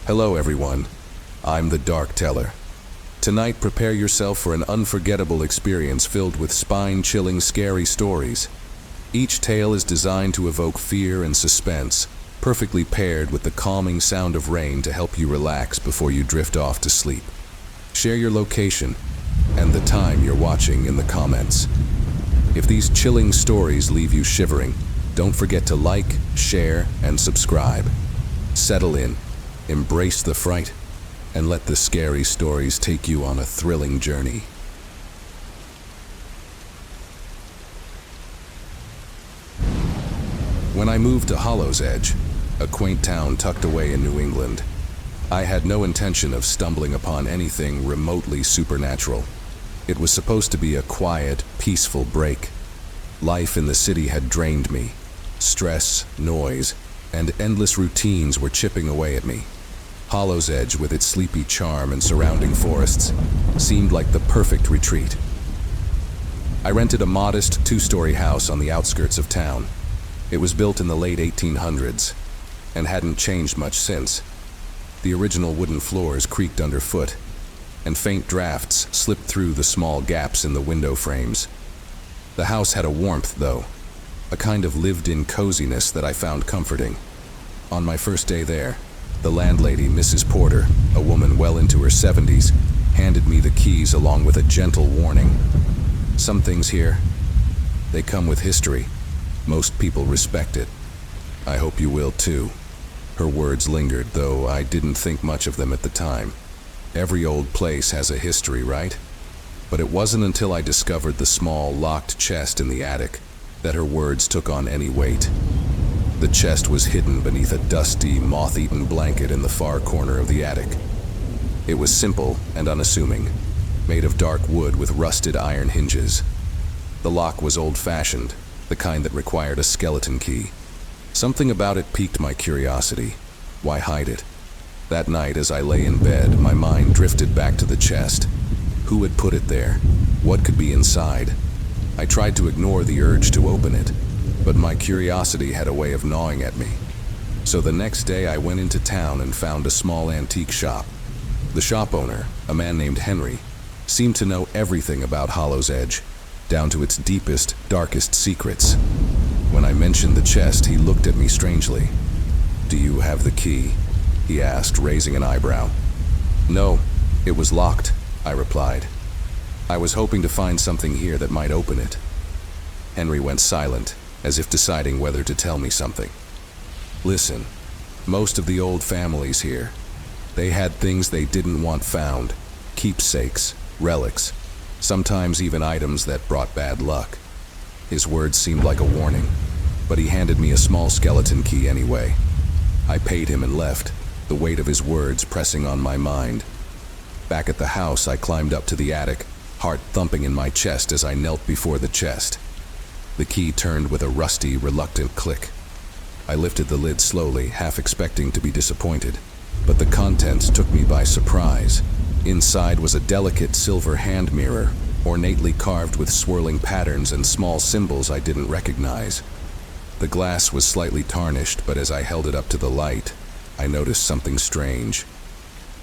Hello everyone, I'm the Dark Teller. Tonight prepare yourself for an unforgettable experience filled with spine-chilling scary stories. Each tale is designed to evoke fear and suspense, perfectly paired with the calming sound of rain to help you relax before you drift off to sleep. Share your location and the time you're watching in the comments. If these chilling stories leave you shivering, don't forget to like, share, and subscribe. Settle in, embrace the fright, and let the scary stories take you on a thrilling journey. When I moved to Hollow's Edge, a quaint town tucked away in New England, I had no intention of stumbling upon anything remotely supernatural. It was supposed to be a quiet, peaceful break. Life in the city had drained me. Stress, noise, and endless routines were chipping away at me. Hollow's Edge, with its sleepy charm and surrounding forests, seemed like the perfect retreat. I rented a modest two-story house on the outskirts of town. It was built in the late 1800s and hadn't changed much since. The original wooden floors creaked underfoot, and faint drafts slipped through the small gaps in the window frames. The house had a warmth, though, a kind of lived-in coziness that I found comforting. On my first day there, the landlady, Mrs. Porter, a woman well into her 70s, handed me the keys along with a gentle warning. Some things here, they come with history. Most people respect it. I hope you will too. Her words lingered, though I didn't think much of them at the time. Every old place has a history, right? But it wasn't until I discovered the small, locked chest in the attic that her words took on any weight. The chest was hidden beneath a dusty, moth-eaten blanket in the far corner of the attic. It was simple and unassuming, made of dark wood with rusted iron hinges. The lock was old-fashioned, the kind that required a skeleton key. Something about it piqued my curiosity. Why hide it? That night, as I lay in bed, my mind drifted back to the chest. Who had put it there? What could be inside? I tried to ignore the urge to open it, but my curiosity had a way of gnawing at me. So the next day I went into town and found a small antique shop. The shop owner, a man named Henry, seemed to know everything about Hollow's Edge, down to its deepest, darkest secrets. When I mentioned the chest, he looked at me strangely. "Do you have the key?" he asked, raising an eyebrow. "No, it was locked," I replied. "I was hoping to find something here that might open it." Henry went silent, as if deciding whether to tell me something. "Listen, most of the old families here, they had things they didn't want found, keepsakes, relics, sometimes even items that brought bad luck." His words seemed like a warning, but he handed me a small skeleton key anyway. I paid him and left, the weight of his words pressing on my mind. Back at the house, I climbed up to the attic, heart thumping in my chest as I knelt before the chest. The key turned with a rusty, reluctant click. I lifted the lid slowly, half expecting to be disappointed, but the contents took me by surprise. Inside was a delicate silver hand mirror, ornately carved with swirling patterns and small symbols I didn't recognize. The glass was slightly tarnished, but as I held it up to the light, I noticed something strange.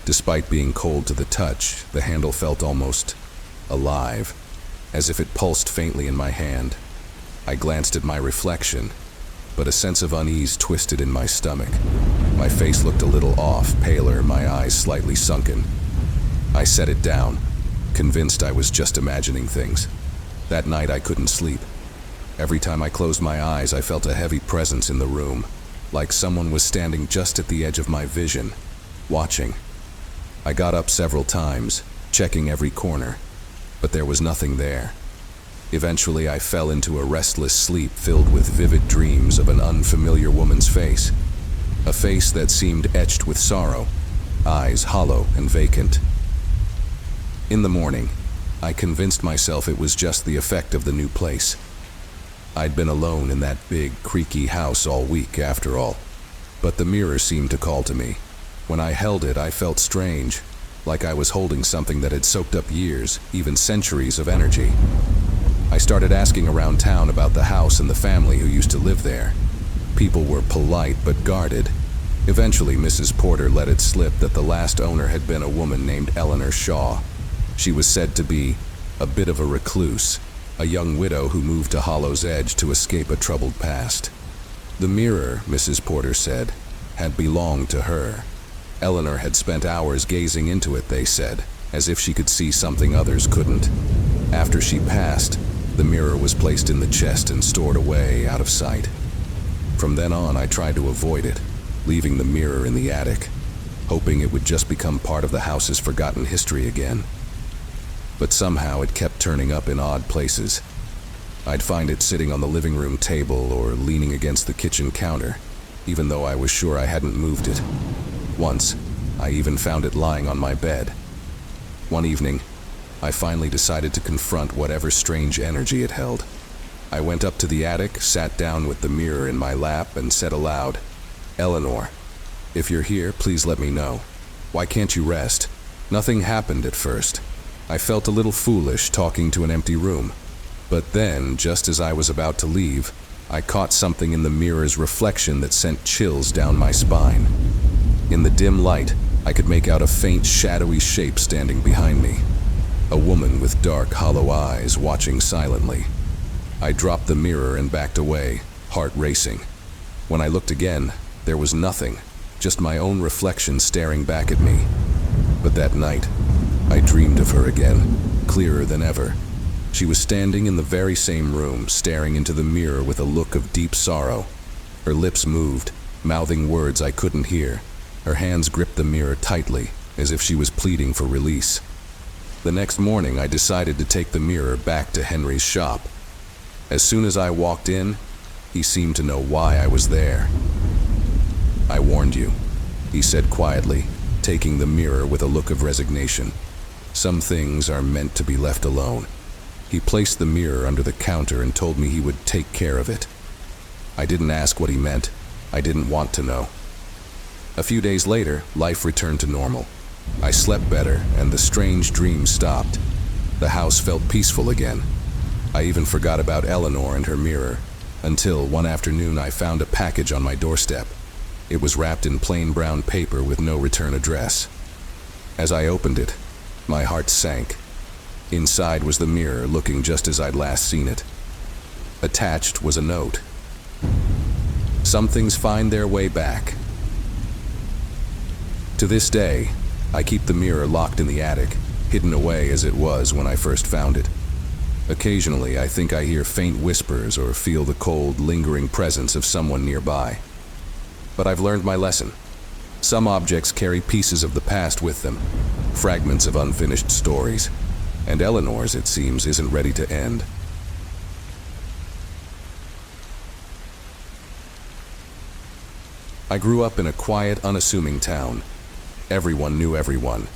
Despite being cold to the touch, the handle felt almost alive, as if it pulsed faintly in my hand. I glanced at my reflection, but a sense of unease twisted in my stomach. My face looked a little off, paler, my eyes slightly sunken. I set it down, convinced I was just imagining things. That night I couldn't sleep. Every time I closed my eyes, I felt a heavy presence in the room, like someone was standing just at the edge of my vision, watching. I got up several times, checking every corner, but there was nothing there. Eventually, I fell into a restless sleep filled with vivid dreams of an unfamiliar woman's face, a face that seemed etched with sorrow, eyes hollow and vacant. In the morning, I convinced myself it was just the effect of the new place. I'd been alone in that big, creaky house all week, after all. But the mirror seemed to call to me. When I held it, I felt strange, like I was holding something that had soaked up years, even centuries of energy. I started asking around town about the house and the family who used to live there. People were polite but guarded. Eventually, Mrs. Porter let it slip that the last owner had been a woman named Eleanor Shaw. She was said to be a bit of a recluse, a young widow who moved to Hollow's Edge to escape a troubled past. The mirror, Mrs. Porter said, had belonged to her. Eleanor had spent hours gazing into it, they said, as if she could see something others couldn't. After she passed, the mirror was placed in the chest and stored away out of sight. From then on, I tried to avoid it, leaving the mirror in the attic, hoping it would just become part of the house's forgotten history again. But somehow it kept turning up in odd places. I'd find it sitting on the living room table or leaning against the kitchen counter, even though I was sure I hadn't moved it. Once, I even found it lying on my bed. One evening, I finally decided to confront whatever strange energy it held. I went up to the attic, sat down with the mirror in my lap, and said aloud, "Eleanor, if you're here, please let me know. Why can't you rest?" Nothing happened at first. I felt a little foolish talking to an empty room. But then, just as I was about to leave, I caught something in the mirror's reflection that sent chills down my spine. In the dim light, I could make out a faint, shadowy shape standing behind me. A woman with dark, hollow eyes watching silently. I dropped the mirror and backed away, heart racing. When I looked again, there was nothing, just my own reflection staring back at me. But that night, I dreamed of her again, clearer than ever. She was standing in the very same room, staring into the mirror with a look of deep sorrow. Her lips moved, mouthing words I couldn't hear. Her hands gripped the mirror tightly, as if she was pleading for release. The next morning, I decided to take the mirror back to Henry's shop. As soon as I walked in, he seemed to know why I was there. "I warned you," he said quietly, taking the mirror with a look of resignation. "Some things are meant to be left alone." He placed the mirror under the counter and told me he would take care of it. I didn't ask what he meant. I didn't want to know. A few days later, life returned to normal. I slept better, and the strange dream stopped. The house felt peaceful again. I even forgot about Eleanor and her mirror, until one afternoon I found a package on my doorstep. It was wrapped in plain brown paper with no return address. As I opened it, my heart sank. Inside was the mirror, looking just as I'd last seen it. Attached was a note. "Some things find their way back." To this day, I keep the mirror locked in the attic, hidden away as it was when I first found it. Occasionally, I think I hear faint whispers or feel the cold, lingering presence of someone nearby. But I've learned my lesson. Some objects carry pieces of the past with them, fragments of unfinished stories, and Eleanor's, it seems, isn't ready to end. I grew up in a quiet, unassuming town. Everyone knew everyone,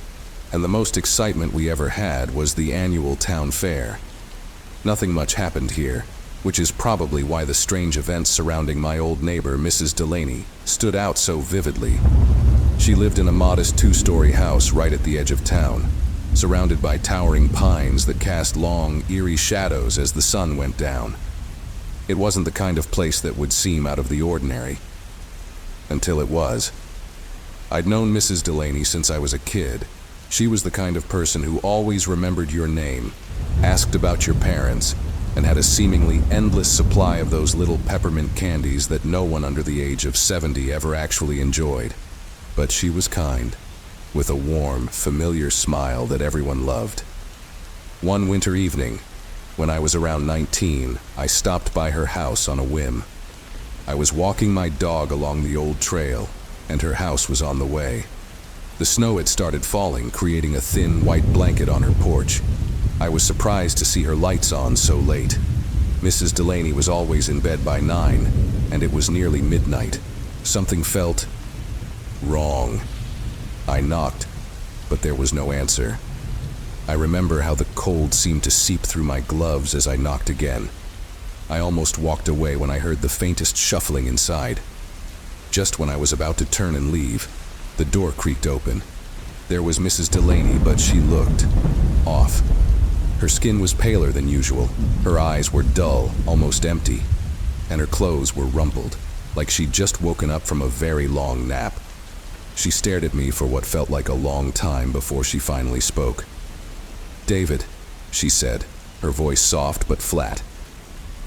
and the most excitement we ever had was the annual town fair. Nothing much happened here, which is probably why the strange events surrounding my old neighbor, Mrs. Delaney, stood out so vividly. She lived in a modest two-story house right at the edge of town, surrounded by towering pines that cast long, eerie shadows as the sun went down. It wasn't the kind of place that would seem out of the ordinary. Until it was. I'd known Mrs. Delaney since I was a kid. She was the kind of person who always remembered your name, asked about your parents, and had a seemingly endless supply of those little peppermint candies that no one under the age of 70 ever actually enjoyed. But she was kind, with a warm, familiar smile that everyone loved. One winter evening, when I was around 19, I stopped by her house on a whim. I was walking my dog along the old trail, and her house was on the way. The snow had started falling, creating a thin white blanket on her porch. I was surprised to see her lights on so late. Mrs. Delaney was always in bed by 9, and it was nearly midnight. Something felt wrong. I knocked, but there was no answer. I remember how the cold seemed to seep through my gloves as I knocked again. I almost walked away when I heard the faintest shuffling inside. Just when I was about to turn and leave, the door creaked open. There was Mrs. Delaney, but she looked off. Her skin was paler than usual, her eyes were dull, almost empty, and her clothes were rumpled. like she'd just woken up from a very long nap. She stared at me for what felt like a long time before she finally spoke. "David," she said, her voice soft but flat.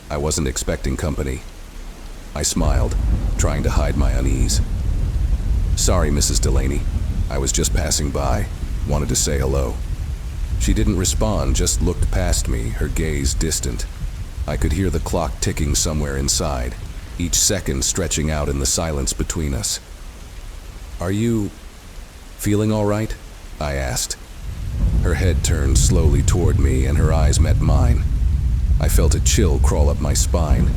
"I wasn't expecting company." I smiled, trying to hide my unease. "Sorry, Mrs. Delaney. I was just passing by. Wanted to say hello." She didn't respond, just looked past me, her gaze distant. I could hear the clock ticking somewhere inside, each second stretching out in the silence between us. "Are you feeling all right?" I asked. Her head turned slowly toward me and her eyes met mine. I felt a chill crawl up my spine.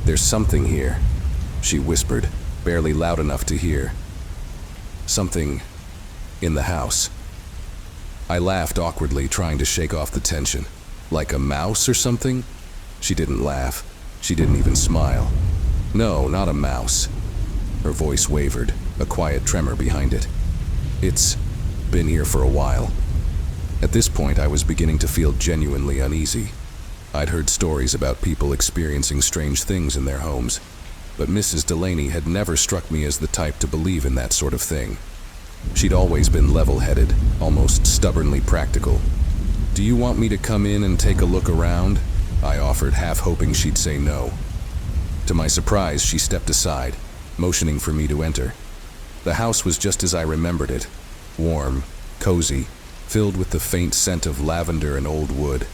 "There's something here," she whispered, barely loud enough to hear. "Something in the house." I laughed awkwardly, trying to shake off the tension. "Like a mouse or something?" She didn't laugh. She didn't even smile. "No, not a mouse." Her voice wavered, a quiet tremor behind it. "It's been here for a while." At this point, I was beginning to feel genuinely uneasy. I'd heard stories about people experiencing strange things in their homes, but Mrs. Delaney had never struck me as the type to believe in that sort of thing. She'd always been level-headed, almost stubbornly practical. "Do you want me to come in and take a look around?" I offered, half hoping she'd say no. To my surprise, she stepped aside, motioning for me to enter. The house was just as I remembered it, warm, cozy, filled with the faint scent of lavender and old wood.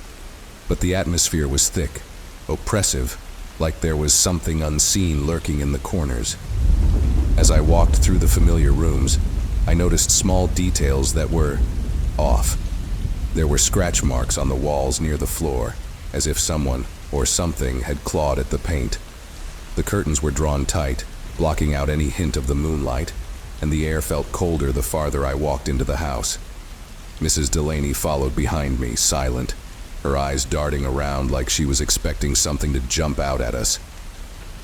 But the atmosphere was thick, oppressive, like there was something unseen lurking in the corners. As I walked through the familiar rooms, I noticed small details that were off. There were scratch marks on the walls near the floor, as if someone or something had clawed at the paint. The curtains were drawn tight, blocking out any hint of the moonlight, and the air felt colder the farther I walked into the house. Mrs. Delaney followed behind me, silent, her eyes darting around like she was expecting something to jump out at us.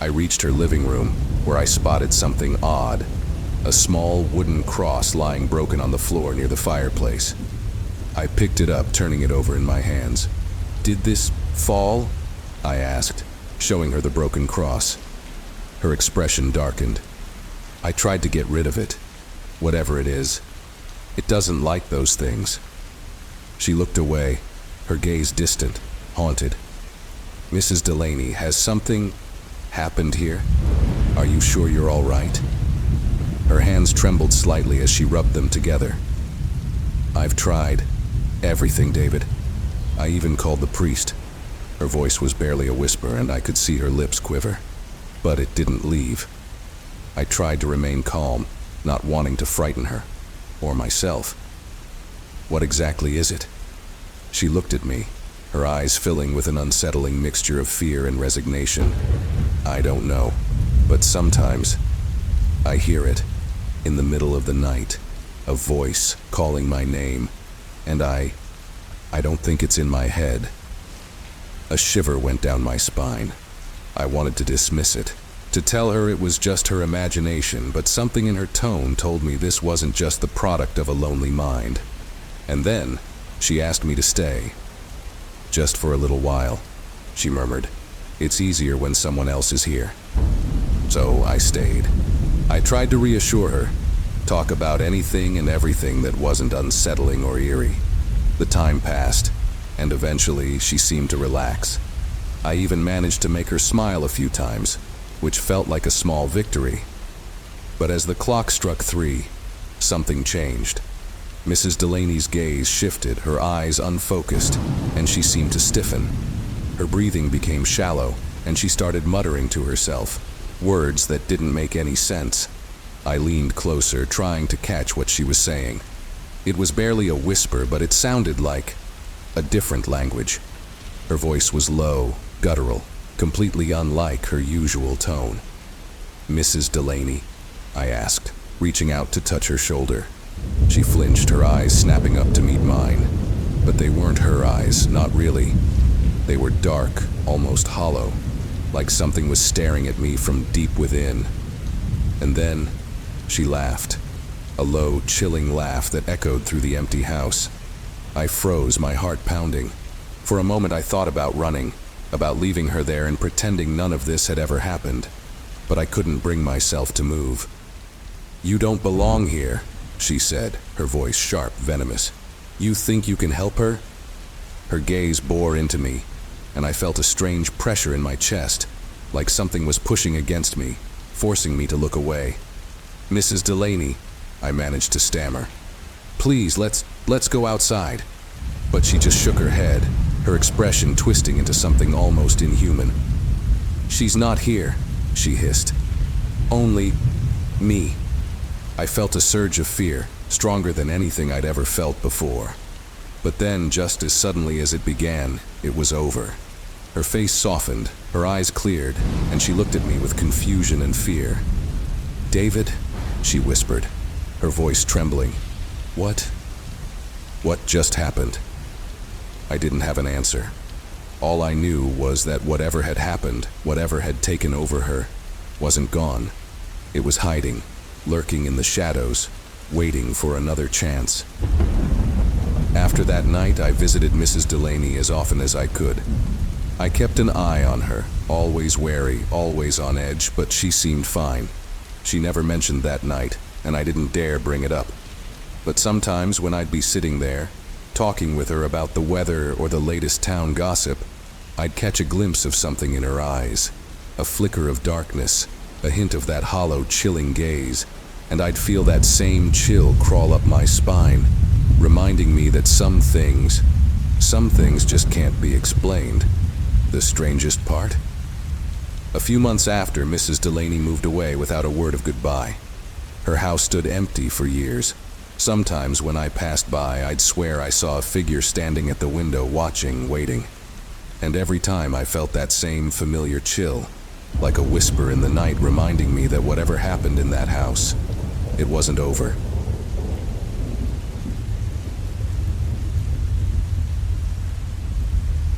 I reached her living room, where I spotted something odd, a small wooden cross lying broken on the floor near the fireplace. I picked it up, turning it over in my hands. "Did this fall?" I asked, showing her the broken cross. Her expression darkened. "I tried to get rid of it, whatever it is. It doesn't like those things." She looked away, her gaze distant, haunted. "Mrs. Delaney, has something happened here? Are you sure you're all right?" Her hands trembled slightly as she rubbed them together. "I've tried everything, David. I even called the priest." Her voice was barely a whisper, and I could see her lips quiver. But it didn't leave. I tried to remain calm, not wanting to frighten her, or myself. "What exactly is it?" She looked at me, her eyes filling with an unsettling mixture of fear and resignation. "I don't know, but sometimes I hear it, in the middle of the night, a voice calling my name, and I don't think it's in my head." A shiver went down my spine. I wanted to dismiss it, to tell her it was just her imagination, but something in her tone told me this wasn't just the product of a lonely mind. And then she asked me to stay. "Just for a little while," she murmured. "It's easier when someone else is here." So I stayed. I tried to reassure her, talk about anything and everything that wasn't unsettling or eerie. The time passed, and eventually she seemed to relax. I even managed to make her smile a few times, which felt like a small victory. But as the clock struck 3, something changed. Mrs. Delaney's gaze shifted, her eyes unfocused, and she seemed to stiffen. Her breathing became shallow, and she started muttering to herself, words that didn't make any sense. I leaned closer, trying to catch what she was saying. It was barely a whisper, but it sounded like a different language. Her voice was low, guttural, completely unlike her usual tone. "Mrs. Delaney?" I asked, reaching out to touch her shoulder. She flinched, her eyes snapping up to meet mine. But they weren't her eyes, not really. They were dark, almost hollow, like something was staring at me from deep within. And then she laughed, a low, chilling laugh that echoed through the empty house. I froze, my heart pounding. For a moment I thought about running, about leaving her there and pretending none of this had ever happened. but I couldn't bring myself to move. "You don't belong here," she said, her voice sharp, venomous. "You think you can help her?" Her gaze bore into me, and I felt a strange pressure in my chest, like something was pushing against me, forcing me to look away. "Mrs. Delaney," I managed to stammer. "Please, let's go outside." But she just shook her head, her expression twisting into something almost inhuman. "She's not here," she hissed. "Only me." I felt a surge of fear, stronger than anything I'd ever felt before. But then, just as suddenly as it began, it was over. Her face softened, her eyes cleared, and she looked at me with confusion and fear. "David," she whispered, her voice trembling. What just happened?" I didn't have an answer. All I knew was that whatever had happened, whatever had taken over her, wasn't gone. It was hiding, lurking in the shadows, waiting for another chance. After that night, I visited Mrs. Delaney as often as I could. I kept an eye on her, always wary, always on edge, but she seemed fine. She never mentioned that night, and I didn't dare bring it up. But sometimes when I'd be sitting there, talking with her about the weather or the latest town gossip, I'd catch a glimpse of something in her eyes, a flicker of darkness, a hint of that hollow, chilling gaze, and I'd feel that same chill crawl up my spine, reminding me that some things just can't be explained. The strangest part? A few months after, Mrs. Delaney moved away without a word of goodbye. Her house stood empty for years. Sometimes when I passed by, I'd swear I saw a figure standing at the window watching, waiting. And every time I felt that same familiar chill, like a whisper in the night reminding me that whatever happened in that house, it wasn't over.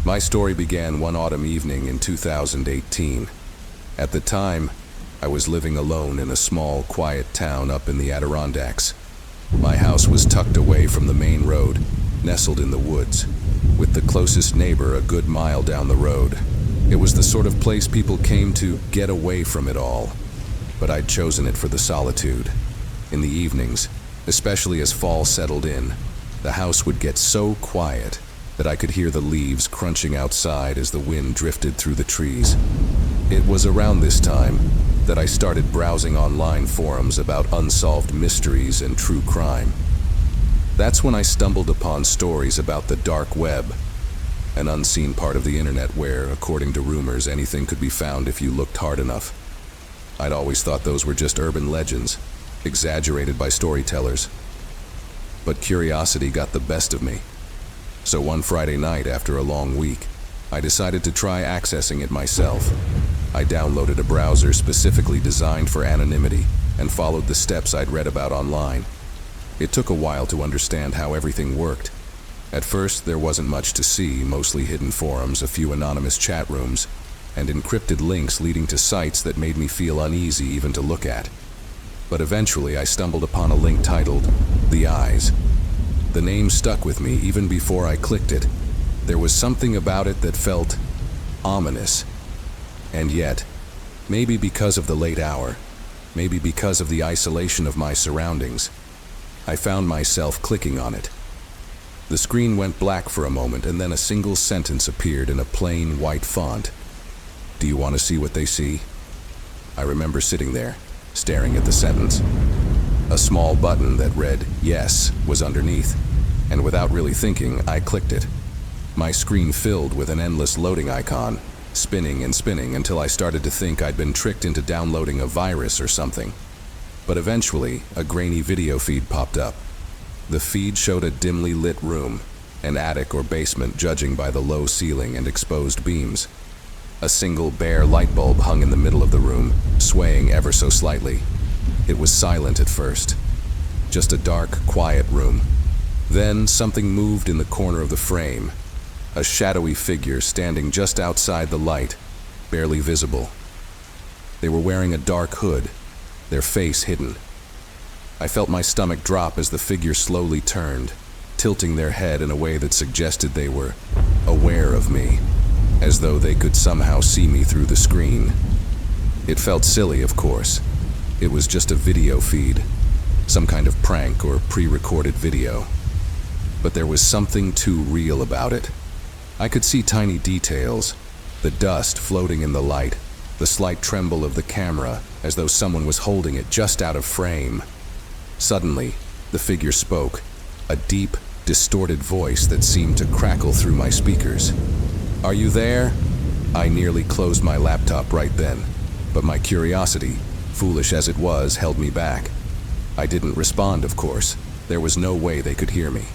My story began one autumn evening in 2018. At the time, I was living alone in a small, quiet town up in the Adirondacks. My house was tucked away from the main road, nestled in the woods, with the closest neighbor a good mile down the road. It was the sort of place people came to get away from it all, but I'd chosen it for the solitude. In the evenings, especially as fall settled in, the house would get so quiet that I could hear the leaves crunching outside as the wind drifted through the trees. It was around this time that I started browsing online forums about unsolved mysteries and true crime. That's when I stumbled upon stories about the dark web, an unseen part of the internet where, according to rumors, anything could be found if you looked hard enough. I'd always thought those were just urban legends, exaggerated by storytellers. But curiosity got the best of me. So one Friday night after a long week, I decided to try accessing it myself. I downloaded a browser specifically designed for anonymity and followed the steps I'd read about online. It took a while to understand how everything worked. At first, there wasn't much to see, mostly hidden forums, a few anonymous chat rooms, and encrypted links leading to sites that made me feel uneasy even to look at. But eventually, I stumbled upon a link titled The Eyes. The name stuck with me even before I clicked it. There was something about it that felt ominous. And yet, maybe because of the late hour, maybe because of the isolation of my surroundings, I found myself clicking on it. The screen went black for a moment, and then a single sentence appeared in a plain white font. "Do you want to see what they see?" I remember sitting there, staring at the sentence. A small button that read "Yes" was underneath, and without really thinking, I clicked it. My screen filled with an endless loading icon, spinning and spinning until I started to think I'd been tricked into downloading a virus or something. But eventually, a grainy video feed popped up. The feed showed a dimly lit room, an attic or basement judging by the low ceiling and exposed beams. A single bare light bulb hung in the middle of the room, swaying ever so slightly. It was silent at first. Just a dark, quiet room. Then something moved in the corner of the frame. A shadowy figure standing just outside the light, barely visible. They were wearing a dark hood, their face hidden. I felt my stomach drop as the figure slowly turned, tilting their head in a way that suggested they were aware of me, as though they could somehow see me through the screen. It felt silly, of course. It was just a video feed, some kind of prank or pre-recorded video. But there was something too real about it. I could see tiny details, the dust floating in the light, the slight tremble of the camera as though someone was holding it just out of frame. Suddenly, the figure spoke, a deep, distorted voice that seemed to crackle through my speakers. "Are you there?" I nearly closed my laptop right then, but my curiosity, foolish as it was, held me back. I didn't respond, of course. There was no way they could hear me.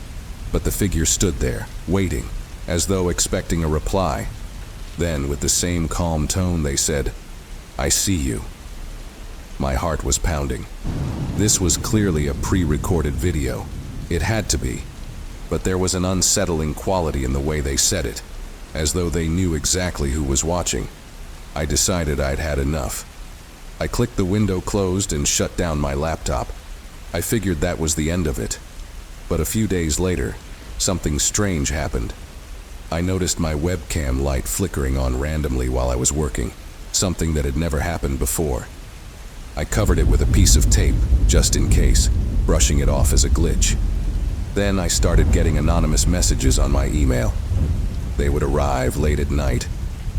But the figure stood there, waiting, as though expecting a reply. Then, with the same calm tone, they said, "I see you." My heart was pounding. This was clearly a pre-recorded video. It had to be. But there was an unsettling quality in the way they said it, as though they knew exactly who was watching. I decided I'd had enough. I clicked the window closed and shut down my laptop. I figured that was the end of it. But a few days later, something strange happened. I noticed my webcam light flickering on randomly while I was working, something that had never happened before. I covered it with a piece of tape, just in case, brushing it off as a glitch. Then I started getting anonymous messages on my email. They would arrive late at night,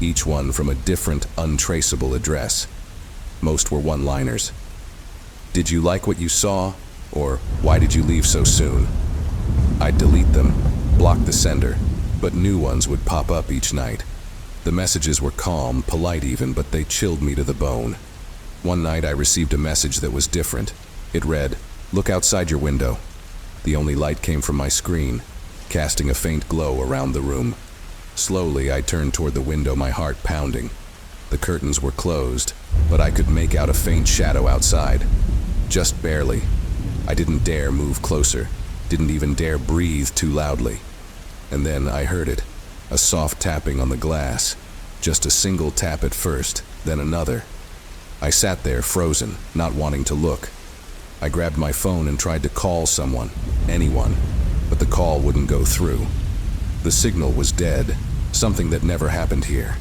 each one from a different, untraceable address. Most were one-liners. "Did you like what you saw?" Or "Why did you leave so soon?" I'd delete them, block the sender, but new ones would pop up each night. The messages were calm, polite even, but they chilled me to the bone. One night I received a message that was different. It read, "Look outside your window." The only light came from my screen, casting a faint glow around the room. Slowly I turned toward the window, my heart pounding. The curtains were closed, but I could make out a faint shadow outside. Just barely. I didn't dare move closer, didn't even dare breathe too loudly. And then I heard it, a soft tapping on the glass. Just a single tap at first, then another. I sat there frozen, not wanting to look. I grabbed my phone and tried to call someone, anyone, but the call wouldn't go through. The signal was dead, something that never happened here.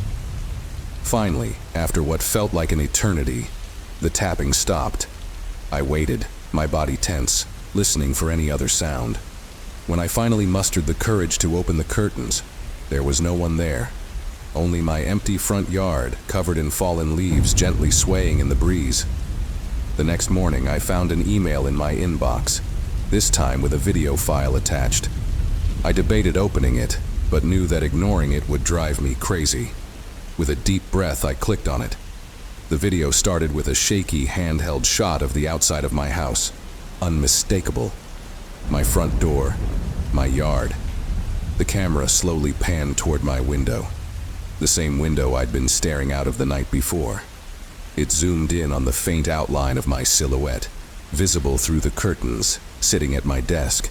Finally, after what felt like an eternity, the tapping stopped. I waited, my body tense, listening for any other sound. When I finally mustered the courage to open the curtains, there was no one there. Only my empty front yard, covered in fallen leaves, gently swaying in the breeze. The next morning, I found an email in my inbox, this time with a video file attached. I debated opening it, but knew that ignoring it would drive me crazy. With a deep breath, I clicked on it. The video started with a shaky, handheld shot of the outside of my house. Unmistakable. My front door, my yard. The camera slowly panned toward my window. The same window I'd been staring out of the night before. It zoomed in on the faint outline of my silhouette, visible through the curtains, sitting at my desk.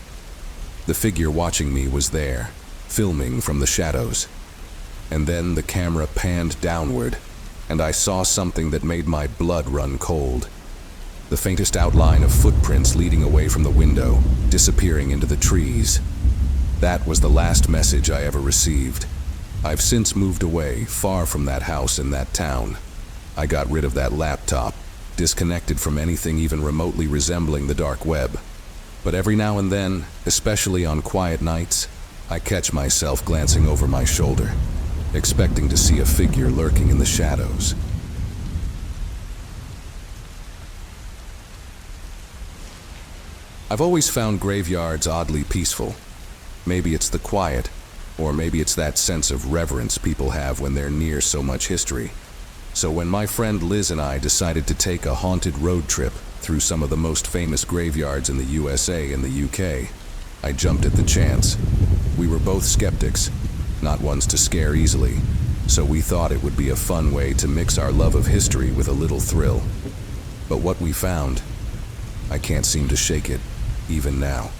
The figure watching me was there, filming from the shadows. And then the camera panned downward, and I saw something that made my blood run cold. The faintest outline of footprints leading away from the window, disappearing into the trees. That was the last message I ever received. I've since moved away, far from that house in that town. I got rid of that laptop, disconnected from anything even remotely resembling the dark web. But every now and then, especially on quiet nights, I catch myself glancing over my shoulder, expecting to see a figure lurking in the shadows. I've always found graveyards oddly peaceful. Maybe it's the quiet, or maybe it's that sense of reverence people have when they're near so much history. So when my friend Liz and I decided to take a haunted road trip through some of the most famous graveyards in the USA and the UK, I jumped at the chance. We were both skeptics, not ones to scare easily, so we thought it would be a fun way to mix our love of history with a little thrill. But what we found, I can't seem to shake it, even now.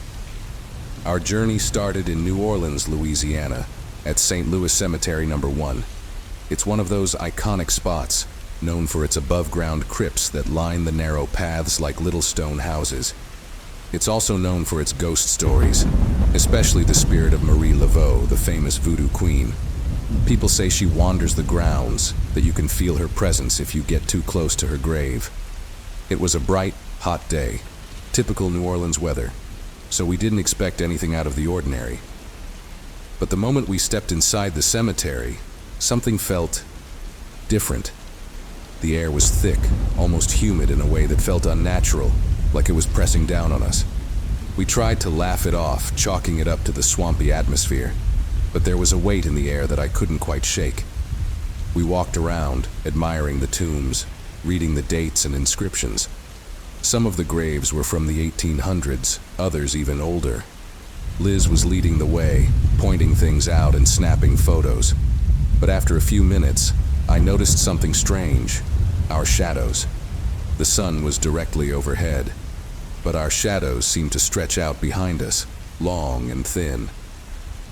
Our journey started in New Orleans, Louisiana, at St. Louis Cemetery No. 1. It's one of those iconic spots, known for its above-ground crypts that line the narrow paths like little stone houses. It's also known for its ghost stories, especially the spirit of Marie Laveau, the famous voodoo queen. People say she wanders the grounds, that you can feel her presence if you get too close to her grave. It was a bright, hot day, typical New Orleans weather, so we didn't expect anything out of the ordinary. But the moment we stepped inside the cemetery, something felt different. The air was thick, almost humid in a way that felt unnatural, like it was pressing down on us. We tried to laugh it off, chalking it up to the swampy atmosphere, but there was a weight in the air that I couldn't quite shake. We walked around, admiring the tombs, reading the dates and inscriptions. Some of the graves were from the 1800s, others even older. Liz was leading the way, pointing things out and snapping photos. But after a few minutes, I noticed something strange: our shadows. The sun was directly overhead, but our shadows seemed to stretch out behind us, long and thin.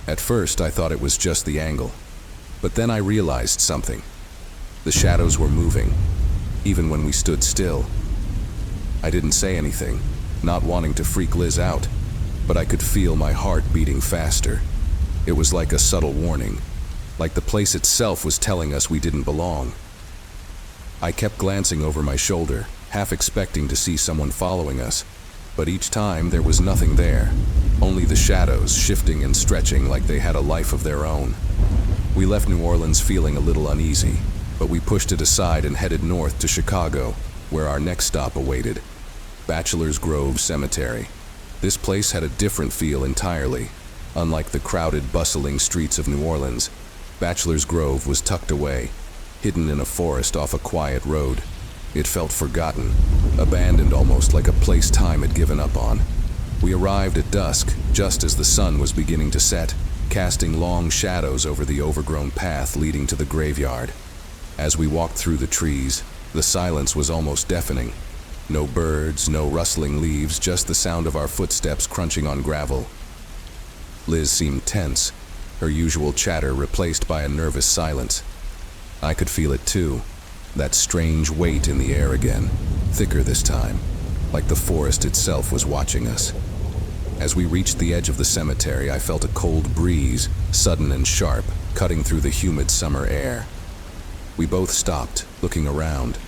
At first, I thought it was just the angle, but then I realized something. The shadows were moving, even when we stood still. I didn't say anything, not wanting to freak Liz out, but I could feel my heart beating faster. It was like a subtle warning, like the place itself was telling us we didn't belong. I kept glancing over my shoulder, half expecting to see someone following us, but each time there was nothing there, only the shadows shifting and stretching like they had a life of their own. We left New Orleans feeling a little uneasy, but we pushed it aside and headed north to Chicago, where our next stop awaited: Bachelor's Grove Cemetery. This place had a different feel entirely. Unlike the crowded, bustling streets of New Orleans, Bachelor's Grove was tucked away, hidden in a forest off a quiet road. It felt forgotten, abandoned almost, like a place time had given up on. We arrived at dusk, just as the sun was beginning to set, casting long shadows over the overgrown path leading to the graveyard. As we walked through the trees, the silence was almost deafening. No birds, no rustling leaves, just the sound of our footsteps crunching on gravel. Liz seemed tense, her usual chatter replaced by a nervous silence. I could feel it too, that strange weight in the air again, thicker this time, like the forest itself was watching us. As we reached the edge of the cemetery, I felt a cold breeze, sudden and sharp, cutting through the humid summer air. We both stopped, looking around,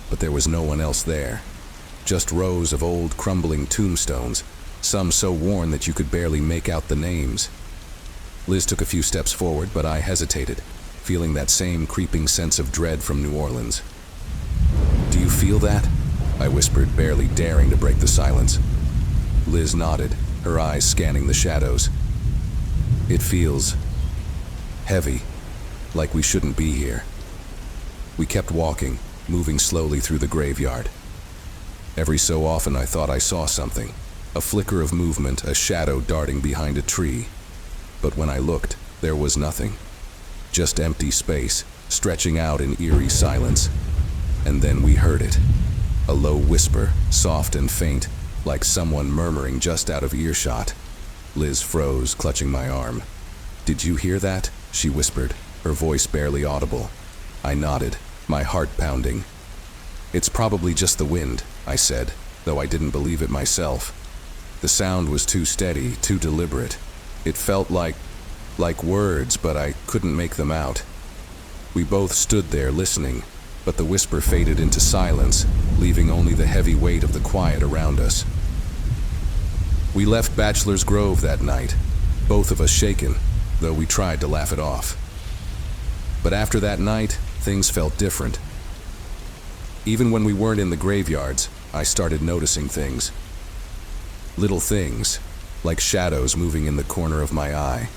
but there was no one else there. Just rows of old, crumbling tombstones, some so worn that you could barely make out the names. Liz took a few steps forward, but I hesitated, feeling that same creeping sense of dread from New Orleans. "Do you feel that?" I whispered, barely daring to break the silence. Liz nodded, her eyes scanning the shadows. "It feels heavy, like we shouldn't be here." We kept walking, moving slowly through the graveyard. Every so often I thought I saw something, a flicker of movement, a shadow darting behind a tree. But when I looked, there was nothing. Just empty space, stretching out in eerie silence. And then we heard it. A low whisper, soft and faint, like someone murmuring just out of earshot. Liz froze, clutching my arm. "Did you hear that?" she whispered, her voice barely audible. I nodded, my heart pounding. "It's probably just the wind," I said, though I didn't believe it myself. The sound was too steady, too deliberate. It felt like words, but I couldn't make them out. We both stood there listening, but the whisper faded into silence, leaving only the heavy weight of the quiet around us. We left Bachelor's Grove that night, both of us shaken, though we tried to laugh it off. But after that night, things felt different. Even when we weren't in the graveyards, I started noticing things. Little things, like shadows moving in the corner of my eye,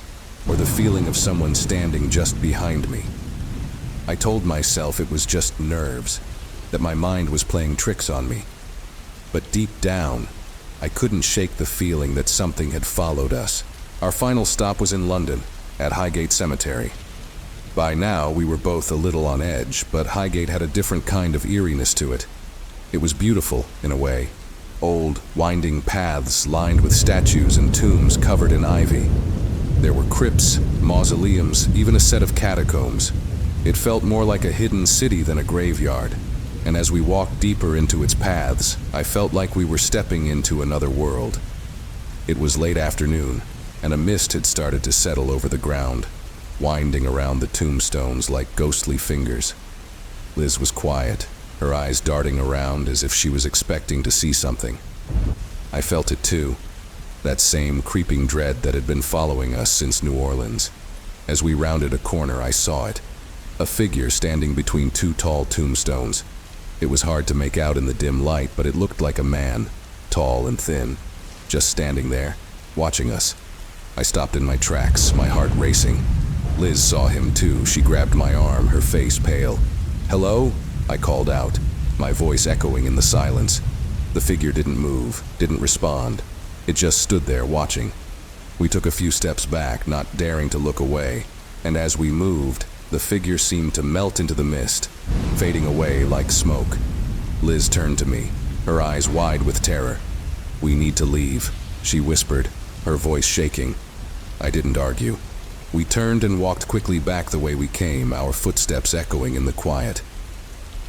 or the feeling of someone standing just behind me. I told myself it was just nerves, that my mind was playing tricks on me. But deep down, I couldn't shake the feeling that something had followed us. Our final stop was in London, at Highgate Cemetery. By now, we were both a little on edge, but Highgate had a different kind of eeriness to it. It was beautiful, in a way. Old, winding paths lined with statues and tombs covered in ivy. There were crypts, mausoleums, even a set of catacombs. It felt more like a hidden city than a graveyard, and as we walked deeper into its paths, I felt like we were stepping into another world. It was late afternoon, and a mist had started to settle over the ground. winding around the tombstones like ghostly fingers. Liz was quiet, her eyes darting around as if she was expecting to see something. I felt it too, that same creeping dread that had been following us since New Orleans. As we rounded a corner, I saw it, a figure standing between two tall tombstones. It was hard to make out in the dim light, but it looked like a man, tall and thin, just standing there, watching us. I stopped in my tracks, my heart racing. Liz saw him too. She grabbed my arm, her face pale. "Hello?" I called out, my voice echoing in the silence. The figure didn't move, didn't respond. It just stood there watching. We took a few steps back, not daring to look away, and as we moved, the figure seemed to melt into the mist, fading away like smoke. Liz turned to me, her eyes wide with terror. "We need to leave," she whispered, her voice shaking. I didn't argue. We turned and walked quickly back the way we came, our footsteps echoing in the quiet.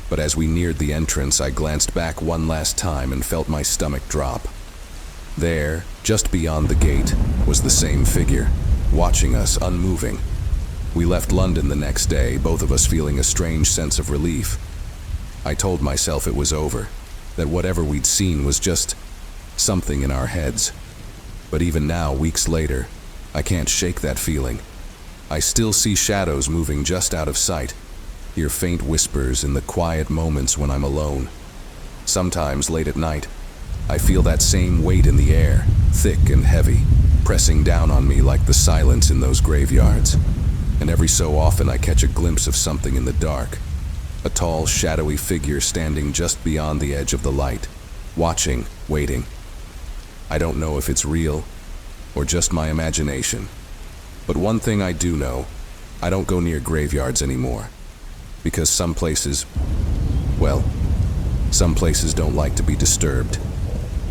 But as we neared the entrance, I glanced back one last time and felt my stomach drop. There, just beyond the gate, was the same figure, watching us, unmoving. We left London the next day, both of us feeling a strange sense of relief. I told myself it was over, that whatever we'd seen was just something in our heads. But even now, weeks later, I can't shake that feeling. I still see shadows moving just out of sight, hear faint whispers in the quiet moments when I'm alone. Sometimes, late at night, I feel that same weight in the air, thick and heavy, pressing down on me like the silence in those graveyards. And every so often I catch a glimpse of something in the dark, a tall, shadowy figure standing just beyond the edge of the light, watching, waiting. I don't know if it's real or just my imagination. But one thing I do know, I don't go near graveyards anymore. Because some places don't like to be disturbed.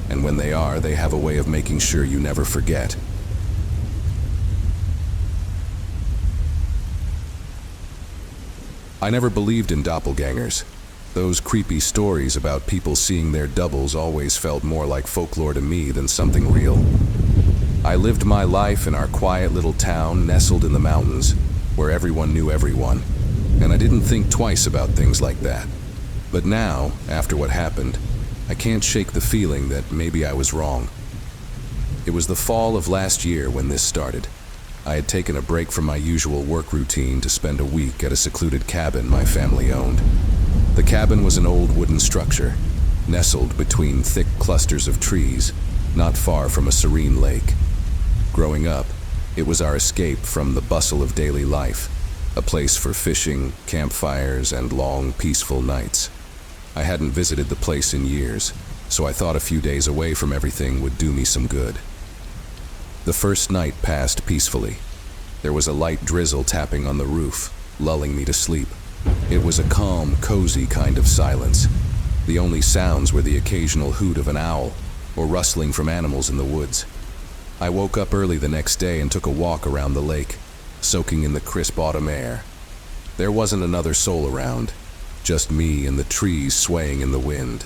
And when they are, they have a way of making sure you never forget. I never believed in doppelgangers. Those creepy stories about people seeing their doubles always felt more like folklore to me than something real. I lived my life in our quiet little town nestled in the mountains, where everyone knew everyone, and I didn't think twice about things like that. But now, after what happened, I can't shake the feeling that maybe I was wrong. It was the fall of last year when this started. I had taken a break from my usual work routine to spend a week at a secluded cabin my family owned. The cabin was an old wooden structure, nestled between thick clusters of trees, not far from a serene lake. Growing up, it was our escape from the bustle of daily life, a place for fishing, campfires, and long, peaceful nights. I hadn't visited the place in years, so I thought a few days away from everything would do me some good. The first night passed peacefully. There was a light drizzle tapping on the roof, lulling me to sleep. It was a calm, cozy kind of silence. The only sounds were the occasional hoot of an owl or rustling from animals in the woods. I woke up early the next day and took a walk around the lake, soaking in the crisp autumn air. There wasn't another soul around, just me and the trees swaying in the wind.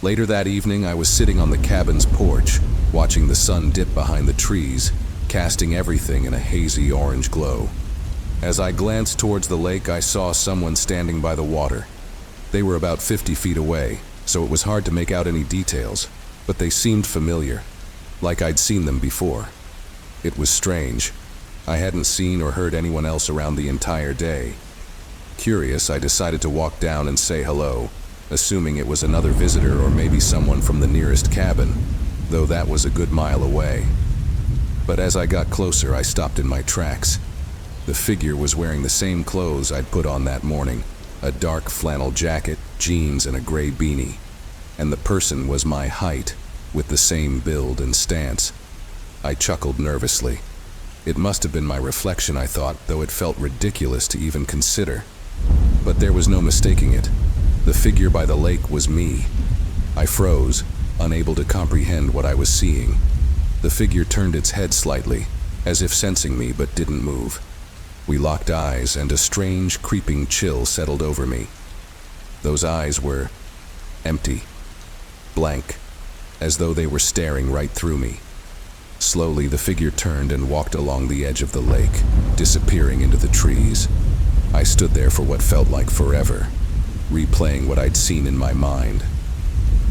Later that evening, I was sitting on the cabin's porch, watching the sun dip behind the trees, casting everything in a hazy orange glow. As I glanced towards the lake, I saw someone standing by the water. They were about 50 feet away, so it was hard to make out any details, but they seemed familiar, like I'd seen them before. It was strange. I hadn't seen or heard anyone else around the entire day. Curious, I decided to walk down and say hello, assuming it was another visitor or maybe someone from the nearest cabin, though that was a good mile away. But as I got closer, I stopped in my tracks. The figure was wearing the same clothes I'd put on that morning, a dark flannel jacket, jeans, and a gray beanie. And the person was my height, with the same build and stance. I chuckled nervously. It must have been my reflection, I thought, though it felt ridiculous to even consider. But there was no mistaking it. The figure by the lake was me. I froze, unable to comprehend what I was seeing. The figure turned its head slightly, as if sensing me, but didn't move. We locked eyes, and a strange, creeping chill settled over me. Those eyes were empty, blank, as though they were staring right through me. Slowly, the figure turned and walked along the edge of the lake, disappearing into the trees. I stood there for what felt like forever, replaying what I'd seen in my mind.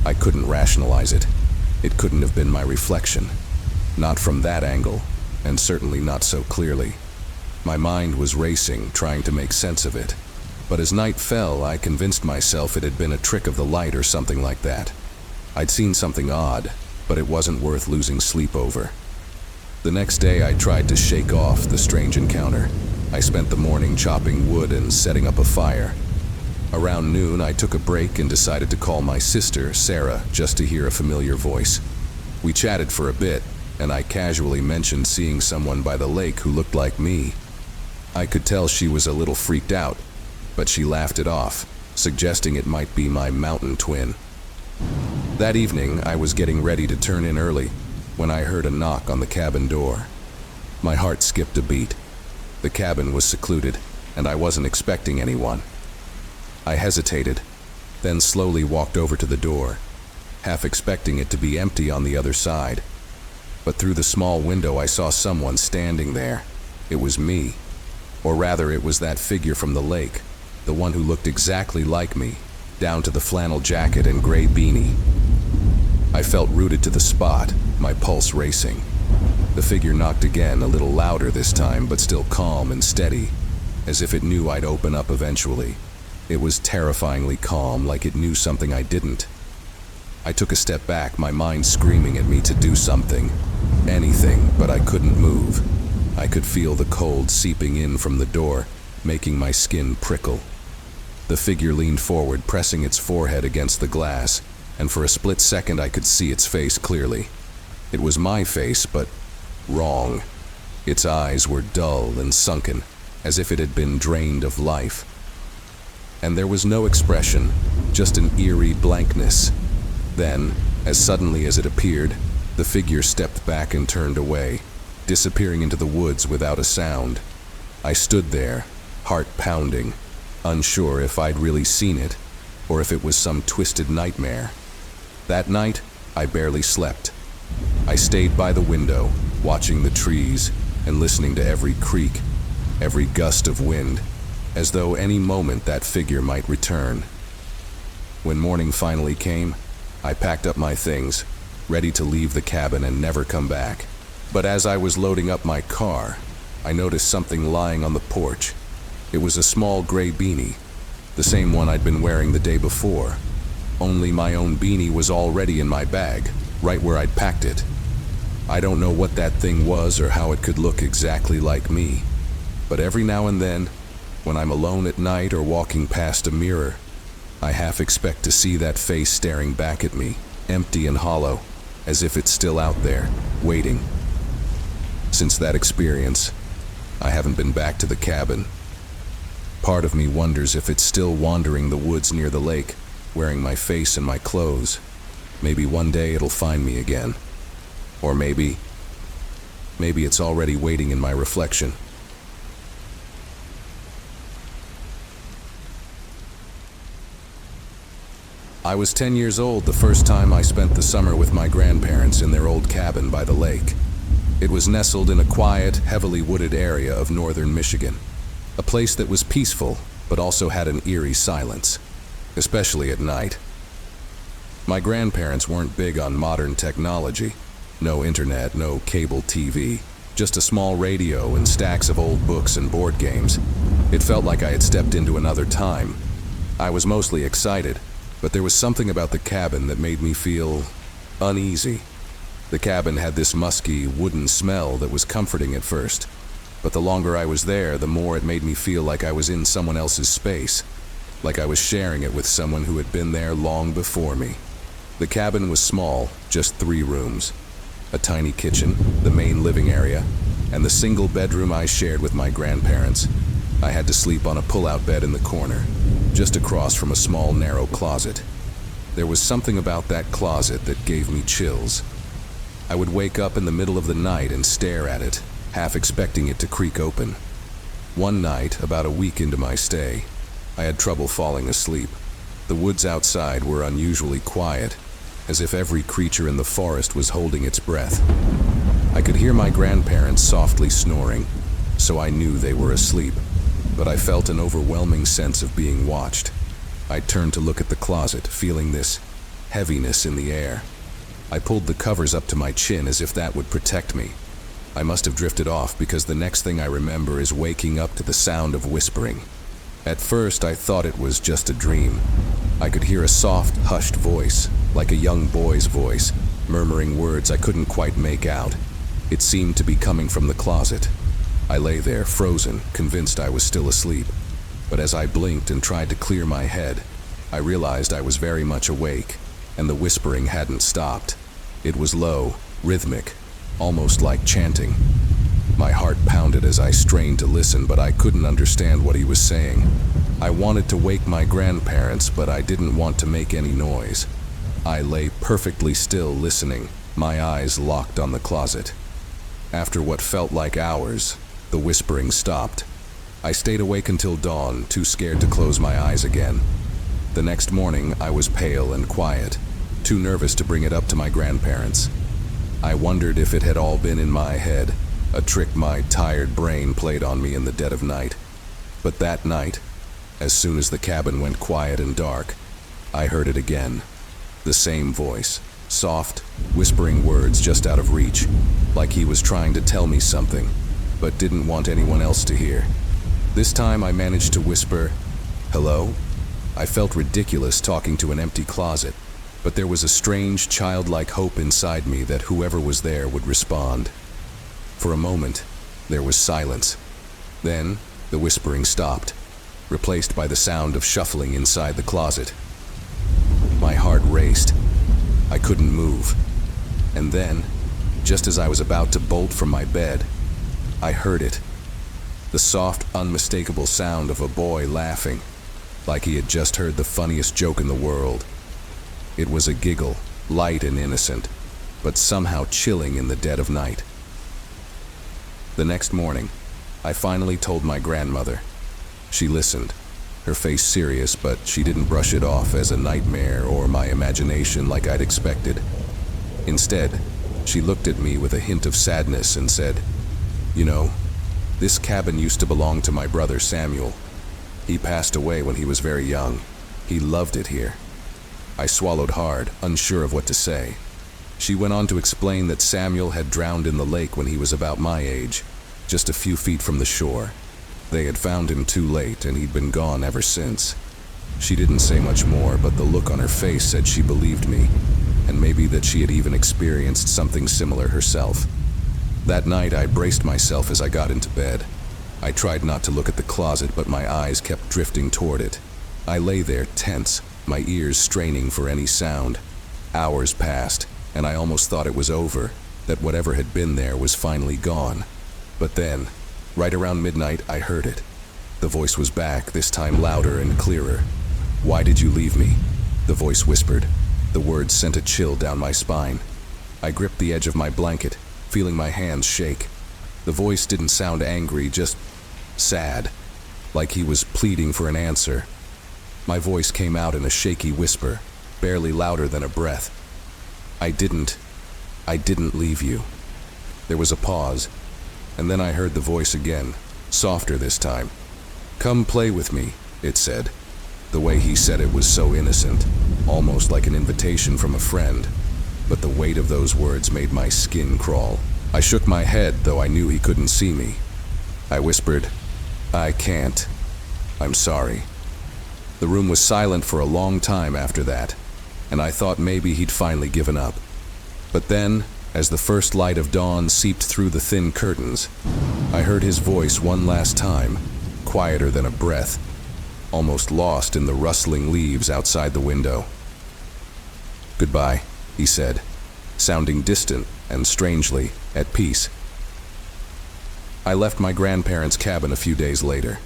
I couldn't rationalize it. It couldn't have been my reflection. Not from that angle, and certainly not so clearly. My mind was racing, trying to make sense of it. But as night fell, I convinced myself it had been a trick of the light or something like that. I'd seen something odd, but it wasn't worth losing sleep over. The next day, I tried to shake off the strange encounter. I spent the morning chopping wood and setting up a fire. Around noon, I took a break and decided to call my sister, Sarah, just to hear a familiar voice. We chatted for a bit, and I casually mentioned seeing someone by the lake who looked like me. I could tell she was a little freaked out, but she laughed it off, suggesting it might be my mountain twin. That evening, I was getting ready to turn in early when I heard a knock on the cabin door. My heart skipped a beat. The cabin was secluded, and I wasn't expecting anyone. I hesitated, then slowly walked over to the door, half expecting it to be empty on the other side. But through the small window, I saw someone standing there. It was me. Or rather, it was that figure from the lake, the one who looked exactly like me, down to the flannel jacket and gray beanie. I felt rooted to the spot, my pulse racing. The figure knocked again, a little louder this time, but still calm and steady, as if it knew I'd open up eventually. It was terrifyingly calm, like it knew something I didn't. I took a step back, my mind screaming at me to do something. Anything, but I couldn't move. I could feel the cold seeping in from the door, making my skin prickle. The figure leaned forward, pressing its forehead against the glass, and for a split second I could see its face clearly. It was my face, but wrong. Its eyes were dull and sunken, as if it had been drained of life. And there was no expression, just an eerie blankness. Then, as suddenly as it appeared, the figure stepped back and turned away, disappearing into the woods without a sound. I stood there, heart pounding, unsure if I'd really seen it, or if it was some twisted nightmare. That night, I barely slept. I stayed by the window, watching the trees and listening to every creak, every gust of wind, as though any moment that figure might return. When morning finally came, I packed up my things, ready to leave the cabin and never come back. But as I was loading up my car, I noticed something lying on the porch. It was a small gray beanie, the same one I'd been wearing the day before. Only my own beanie was already in my bag, right where I'd packed it. I don't know what that thing was or how it could look exactly like me, but every now and then, when I'm alone at night or walking past a mirror, I half expect to see that face staring back at me, empty and hollow, as if it's still out there, waiting. Since that experience, I haven't been back to the cabin. Part of me wonders if it's still wandering the woods near the lake, wearing my face and my clothes. Maybe one day it'll find me again. Or maybe it's already waiting in my reflection. I was 10 years old the first time I spent the summer with my grandparents in their old cabin by the lake. It was nestled in a quiet, heavily wooded area of northern Michigan, a place that was peaceful but also had an eerie silence, especially at night. My grandparents weren't big on modern technology. No internet, no cable TV, just a small radio and stacks of old books and board games. It felt like I had stepped into another time. I was mostly excited, but there was something about the cabin that made me feel uneasy. The cabin had this musky, wooden smell that was comforting at first, but the longer I was there, the more it made me feel like I was in someone else's space, like I was sharing it with someone who had been there long before me. The cabin was small, just 3 rooms. A tiny kitchen, the main living area, and the single bedroom I shared with my grandparents. I had to sleep on a pull-out bed in the corner, just across from a small, narrow closet. There was something about that closet that gave me chills. I would wake up in the middle of the night and stare at it, half expecting it to creak open. One night, about a week into my stay, I had trouble falling asleep. The woods outside were unusually quiet, as if every creature in the forest was holding its breath. I could hear my grandparents softly snoring, so I knew they were asleep, but I felt an overwhelming sense of being watched. I turned to look at the closet, feeling this heaviness in the air. I pulled the covers up to my chin as if that would protect me. I must have drifted off because the next thing I remember is waking up to the sound of whispering. At first, I thought it was just a dream. I could hear a soft, hushed voice, like a young boy's voice, murmuring words I couldn't quite make out. It seemed to be coming from the closet. I lay there, frozen, convinced I was still asleep. But as I blinked and tried to clear my head, I realized I was very much awake, and the whispering hadn't stopped. It was low, rhythmic, almost like chanting. My heart pounded as I strained to listen, but I couldn't understand what he was saying. I wanted to wake my grandparents, but I didn't want to make any noise. I lay perfectly still, listening, my eyes locked on the closet. After what felt like hours, the whispering stopped. I stayed awake until dawn, too scared to close my eyes again. The next morning, I was pale and quiet, too nervous to bring it up to my grandparents. I wondered if it had all been in my head, a trick my tired brain played on me in the dead of night. But that night, as soon as the cabin went quiet and dark, I heard it again. The same voice, soft, whispering words just out of reach, like he was trying to tell me something, but didn't want anyone else to hear. This time I managed to whisper, "Hello?" I felt ridiculous talking to an empty closet, but there was a strange, childlike hope inside me that whoever was there would respond. For a moment, there was silence. Then, the whispering stopped, replaced by the sound of shuffling inside the closet. My heart raced. I couldn't move. And then, just as I was about to bolt from my bed, I heard it. The soft, unmistakable sound of a boy laughing, like he had just heard the funniest joke in the world. It was a giggle, light and innocent, but somehow chilling in the dead of night. The next morning, I finally told my grandmother. She listened, her face serious, but she didn't brush it off as a nightmare or my imagination like I'd expected. Instead, she looked at me with a hint of sadness and said, "You know, this cabin used to belong to my brother Samuel. He passed away when he was very young. He loved it here." I swallowed hard, unsure of what to say. She went on to explain that Samuel had drowned in the lake when he was about my age, just a few feet from the shore. They had found him too late, and he'd been gone ever since. She didn't say much more, but the look on her face said she believed me, and maybe that she had even experienced something similar herself. That night, I braced myself as I got into bed. I tried not to look at the closet, but my eyes kept drifting toward it. I lay there, tense, my ears straining for any sound. Hours passed, and I almost thought it was over, that whatever had been there was finally gone. But then, right around midnight, I heard it. The voice was back, this time louder and clearer. "Why did you leave me?" the voice whispered. The words sent a chill down my spine. I gripped the edge of my blanket, feeling my hands shake. The voice didn't sound angry, just sad, like he was pleading for an answer. My voice came out in a shaky whisper, barely louder than a breath. I didn't leave you." There was a pause, and then I heard the voice again, softer this time. "Come play with me," it said. The way he said it was so innocent, almost like an invitation from a friend, but the weight of those words made my skin crawl. I shook my head, though I knew he couldn't see me. I whispered, "I can't. I'm sorry." The room was silent for a long time after that, and I thought maybe he'd finally given up. But then, as the first light of dawn seeped through the thin curtains, I heard his voice one last time, quieter than a breath, almost lost in the rustling leaves outside the window. "Goodbye," he said, sounding distant and strangely at peace. I left my grandparents' cabin a few days later.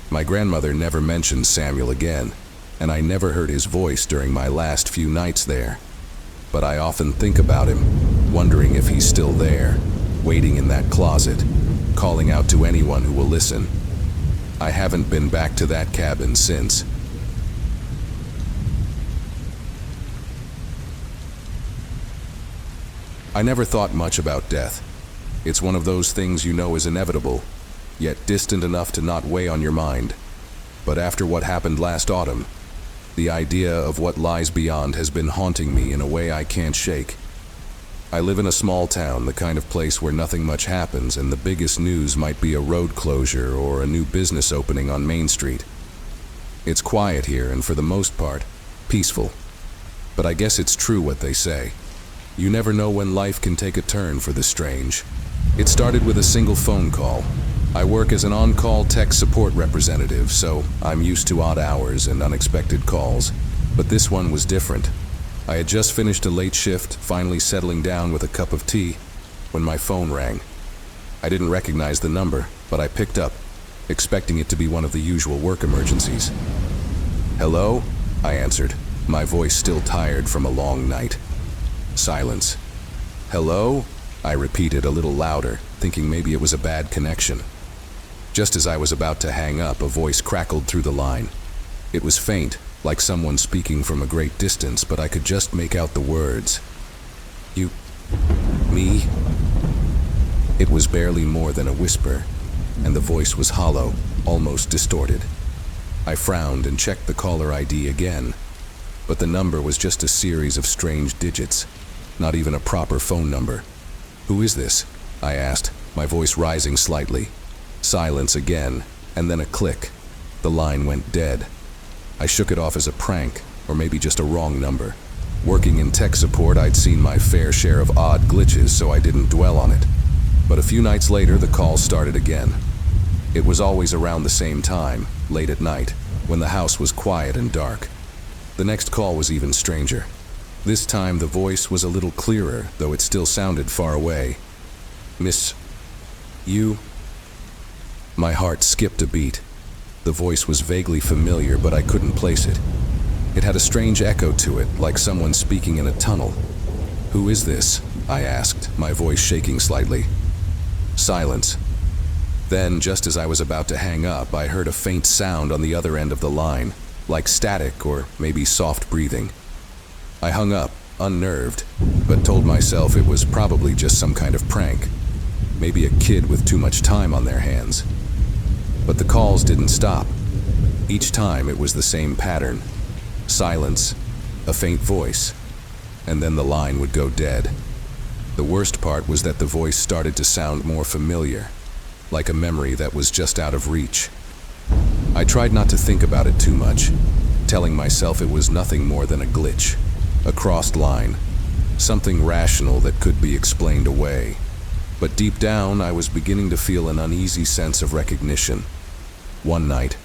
My grandmother never mentioned Samuel again, and I never heard his voice during my last few nights there. But I often think about him, wondering if he's still there, waiting in that closet, calling out to anyone who will listen. I haven't been back to that cabin since. I never thought much about death. It's one of those things you know is inevitable, yet distant enough to not weigh on your mind. But after what happened last autumn, the idea of what lies beyond has been haunting me in a way I can't shake. I live in a small town, the kind of place where nothing much happens, and the biggest news might be a road closure or a new business opening on Main Street. It's quiet here, and for the most part, peaceful. But I guess it's true what they say. You never know when life can take a turn for the strange. It started with a single phone call. I work as an on-call tech support representative, so I'm used to odd hours and unexpected calls. But this one was different. I had just finished a late shift, finally settling down with a cup of tea, when my phone rang. I didn't recognize the number, but I picked up, expecting it to be one of the usual work emergencies. "Hello?" I answered, my voice still tired from a long night. Silence. "Hello?" I repeated a little louder, thinking maybe it was a bad connection. Just as I was about to hang up, a voice crackled through the line. It was faint, like someone speaking from a great distance, but I could just make out the words. "You... me?" It was barely more than a whisper, and the voice was hollow, almost distorted. I frowned and checked the caller ID again, but the number was just a series of strange digits, not even a proper phone number. "Who is this?" I asked, my voice rising slightly. Silence again, and then a click. The line went dead. I shook it off as a prank, or maybe just a wrong number. Working in tech support, I'd seen my fair share of odd glitches, so I didn't dwell on it. But a few nights later, the call started again. It was always around the same time, late at night, when the house was quiet and dark. The next call was even stranger. This time, the voice was a little clearer, though it still sounded far away. "Miss... you?" My heart skipped a beat. The voice was vaguely familiar, but I couldn't place it. It had a strange echo to it, like someone speaking in a tunnel. "Who is this?" I asked, my voice shaking slightly. Silence. Then, just as I was about to hang up, I heard a faint sound on the other end of the line, like static or maybe soft breathing. I hung up, unnerved, but told myself it was probably just some kind of prank. Maybe a kid with too much time on their hands. But the calls didn't stop. Each time it was the same pattern. Silence, a faint voice, and then the line would go dead. The worst part was that the voice started to sound more familiar, like a memory that was just out of reach. I tried not to think about it too much, telling myself it was nothing more than a glitch, a crossed line, something rational that could be explained away. But deep down, I was beginning to feel an uneasy sense of recognition. One night,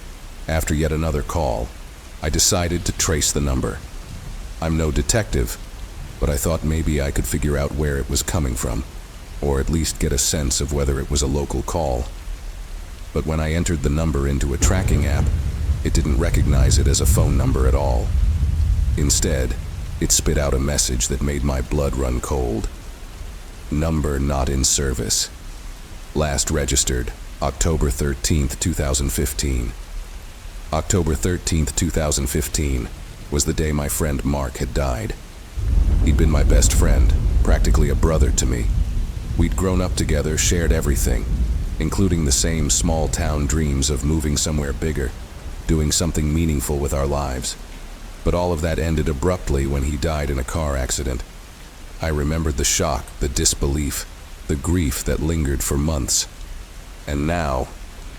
after yet another call, I decided to trace the number. I'm no detective, but I thought maybe I could figure out where it was coming from, or at least get a sense of whether it was a local call. But when I entered the number into a tracking app, it didn't recognize it as a phone number at all. Instead, it spit out a message that made my blood run cold. "Number not in service. Last registered, October 13th, 2015. October 13th, 2015 was the day my friend Mark had died. He'd been my best friend, practically a brother to me. We'd grown up together, shared everything, including the same small-town dreams of moving somewhere bigger, doing something meaningful with our lives. But all of that ended abruptly when he died in a car accident. I remembered the shock, the disbelief, the grief that lingered for months. And now,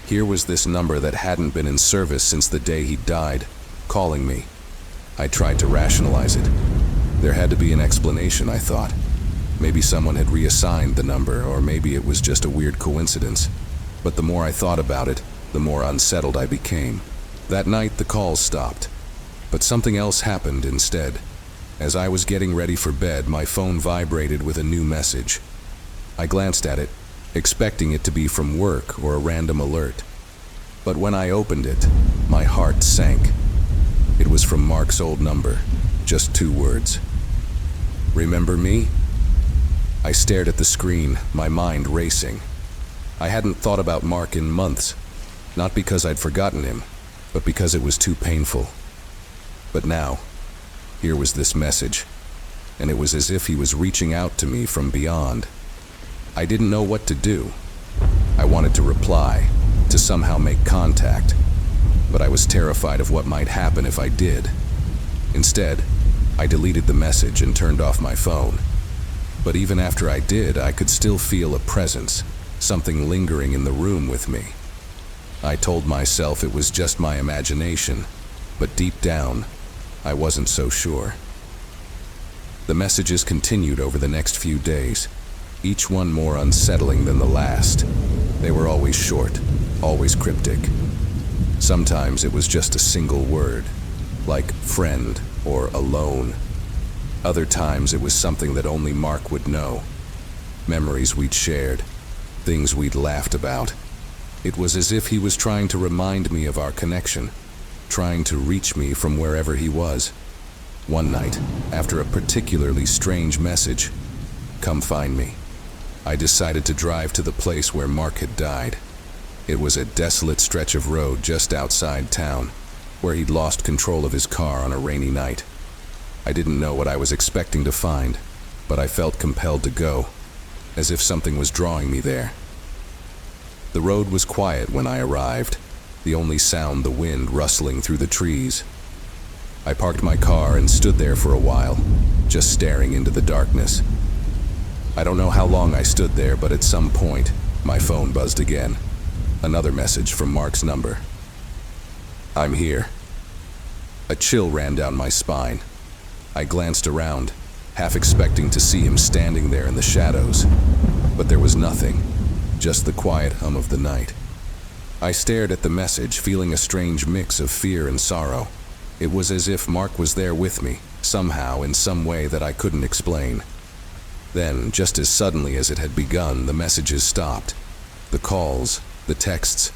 here was this number that hadn't been in service since the day he died, calling me. I tried to rationalize it. There had to be an explanation, I thought. Maybe someone had reassigned the number, or maybe it was just a weird coincidence. But the more I thought about it, the more unsettled I became. That night, the calls stopped. But something else happened instead. As I was getting ready for bed, my phone vibrated with a new message. I glanced at it, expecting it to be from work or a random alert. But when I opened it, my heart sank. It was from Mark's old number, just 2 words. "Remember me?" I stared at the screen, my mind racing. I hadn't thought about Mark in months, not because I'd forgotten him, but because it was too painful. But now, here was this message. and it was as if he was reaching out to me from beyond. I didn't know what to do. I wanted to reply, to somehow make contact, but I was terrified of what might happen if I did. Instead, I deleted the message and turned off my phone. But even after I did, I could still feel a presence, something lingering in the room with me. I told myself it was just my imagination, but deep down, I wasn't so sure. The messages continued over the next few days, each one more unsettling than the last. They were always short, always cryptic. Sometimes it was just a single word, like friend or alone. Other times it was something that only Mark would know. Memories we'd shared, things we'd laughed about. It was as if he was trying to remind me of our connection, trying to reach me from wherever he was. One night, after a particularly strange message, "Come find me," I decided to drive to the place where Mark had died. It was a desolate stretch of road just outside town, where he'd lost control of his car on a rainy night. I didn't know what I was expecting to find, but I felt compelled to go, as if something was drawing me there. The road was quiet when I arrived, the only sound the wind rustling through the trees. I parked my car and stood there for a while, just staring into the darkness. I don't know how long I stood there, but at some point, my phone buzzed again. Another message from Mark's number. "I'm here." A chill ran down my spine. I glanced around, half expecting to see him standing there in the shadows, but there was nothing, just the quiet hum of the night. I stared at the message, feeling a strange mix of fear and sorrow. It was as if Mark was there with me, somehow, in some way that I couldn't explain. Then, just as suddenly as it had begun, the messages stopped. The calls, the texts,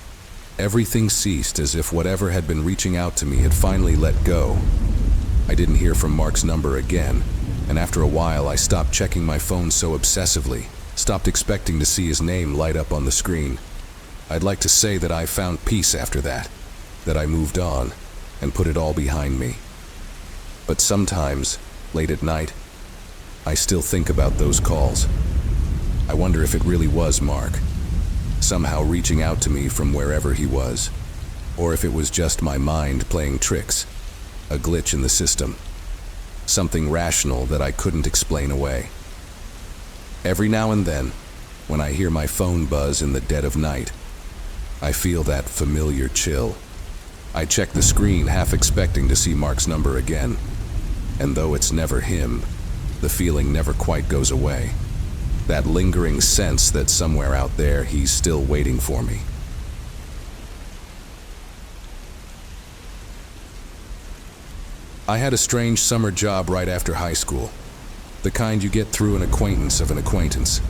everything ceased, as if whatever had been reaching out to me had finally let go. I didn't hear from Mark's number again, and after a while I stopped checking my phone so obsessively, stopped expecting to see his name light up on the screen. I'd like to say that I found peace after that I moved on and put it all behind me. But sometimes, late at night, I still think about those calls. I wonder if it really was Mark, somehow reaching out to me from wherever he was, or if it was just my mind playing tricks, a glitch in the system, something rational that I couldn't explain away. Every now and then, when I hear my phone buzz in the dead of night, I feel that familiar chill. I check the screen, half expecting to see Mark's number again, and though it's never him, the feeling never quite goes away. That lingering sense that somewhere out there he's still waiting for me. I had a strange summer job right after high school, the kind you get through an acquaintance of an acquaintance.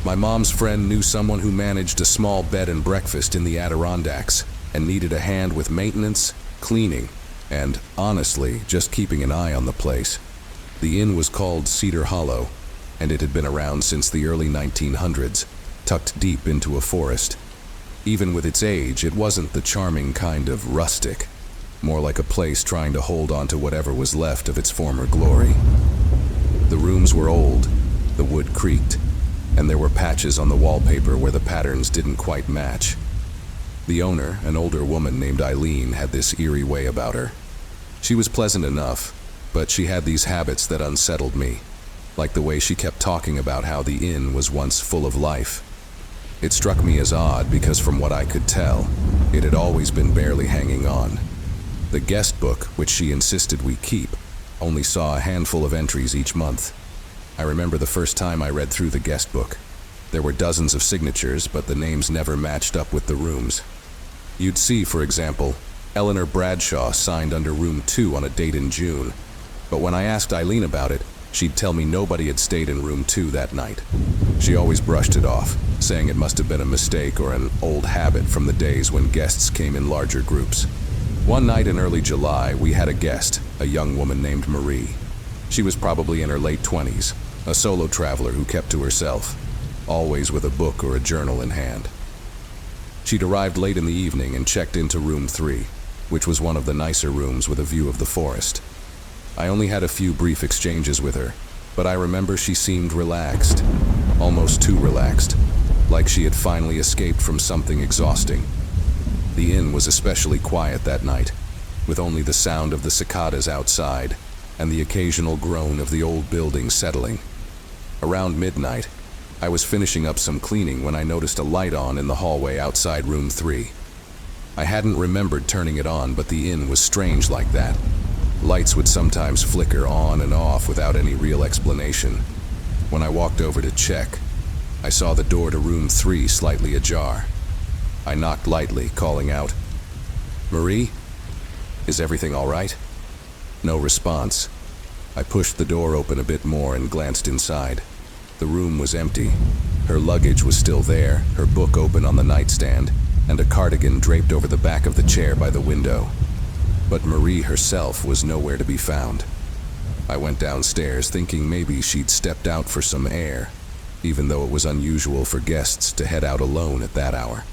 My mom's friend knew someone who managed a small bed and breakfast in the Adirondacks and needed a hand with maintenance, cleaning, and, honestly, just keeping an eye on the place. The inn was called Cedar Hollow, and it had been around since the early 1900s, tucked deep into a forest. Even with its age, it wasn't the charming kind of rustic, more like a place trying to hold on to whatever was left of its former glory. The rooms were old, the wood creaked, and there were patches on the wallpaper where the patterns didn't quite match. The owner, an older woman named Eileen, had this eerie way about her. She was pleasant enough, but she had these habits that unsettled me, like the way she kept talking about how the inn was once full of life. It struck me as odd because from what I could tell, it had always been barely hanging on. The guest book, which she insisted we keep, only saw a handful of entries each month. I remember the first time I read through the guest book. There were dozens of signatures, but the names never matched up with the rooms. You'd see, for example, Eleanor Bradshaw signed under room 2 on a date in June, but when I asked Eileen about it, she'd tell me nobody had stayed in room 2 that night. She always brushed it off, saying it must have been a mistake or an old habit from the days when guests came in larger groups. One night in early July, we had a guest, a young woman named Marie. She was probably in her late 20s, a solo traveler who kept to herself, always with a book or a journal in hand. She'd arrived late in the evening and checked into room 3, which was one of the nicer rooms with a view of the forest. I only had a few brief exchanges with her, but I remember she seemed relaxed, almost too relaxed, like she had finally escaped from something exhausting. The inn was especially quiet that night, with only the sound of the cicadas outside and the occasional groan of the old building settling. Around midnight, I was finishing up some cleaning when I noticed a light on in the hallway outside room 3. I hadn't remembered turning it on, but the inn was strange like that. Lights would sometimes flicker on and off without any real explanation. When I walked over to check, I saw the door to room 3 slightly ajar. I knocked lightly, calling out, "Marie? Is everything all right?" No response. I pushed the door open a bit more and glanced inside. The room was empty. Her luggage was still there, her book open on the nightstand, and a cardigan draped over the back of the chair by the window. But Marie herself was nowhere to be found. I went downstairs thinking maybe she'd stepped out for some air, even though it was unusual for guests to head out alone at that hour.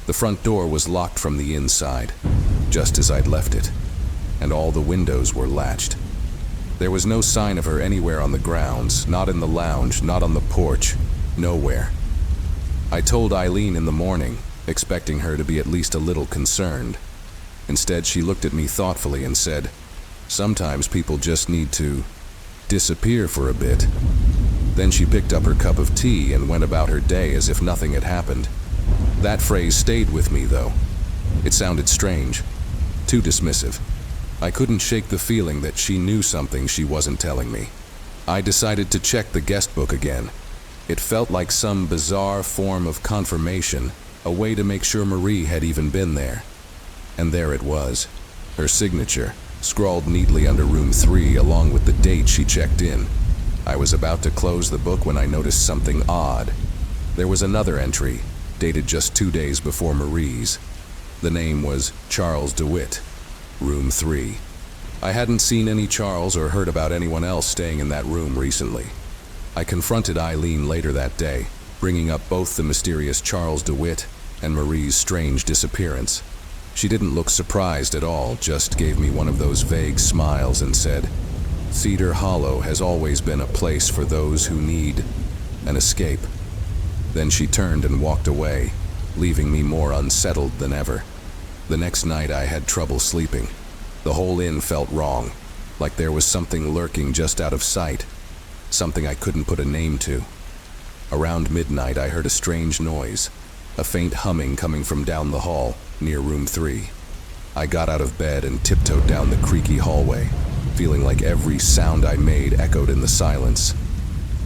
The front door was locked from the inside, just as I'd left it, and all the windows were latched. There was no sign of her anywhere on the grounds, not in the lounge, not on the porch, nowhere. I told Eileen in the morning, expecting her to be at least a little concerned. Instead, she looked at me thoughtfully and said, "Sometimes people just need to disappear for a bit." Then she picked up her cup of tea and went about her day as if nothing had happened. That phrase stayed with me, though. It sounded strange, too dismissive. I couldn't shake the feeling that she knew something she wasn't telling me. I decided to check the guest book again. It felt like some bizarre form of confirmation, a way to make sure Marie had even been there. And there it was, her signature, scrawled neatly under room 3 along with the date she checked in. I was about to close the book when I noticed something odd. There was another entry, dated just 2 days before Marie's. The name was Charles DeWitt, room 3. I hadn't seen any Charles or heard about anyone else staying in that room recently. I confronted Eileen later that day, bringing up both the mysterious Charles DeWitt and Marie's strange disappearance. She didn't look surprised at all, just gave me one of those vague smiles and said, "Cedar Hollow has always been a place for those who need an escape." Then she turned and walked away, leaving me more unsettled than ever. The next night I had trouble sleeping. The whole inn felt wrong, like there was something lurking just out of sight, something I couldn't put a name to. Around midnight I heard a strange noise, a faint humming coming from down the hall, near room 3. I got out of bed and tiptoed down the creaky hallway, feeling like every sound I made echoed in the silence.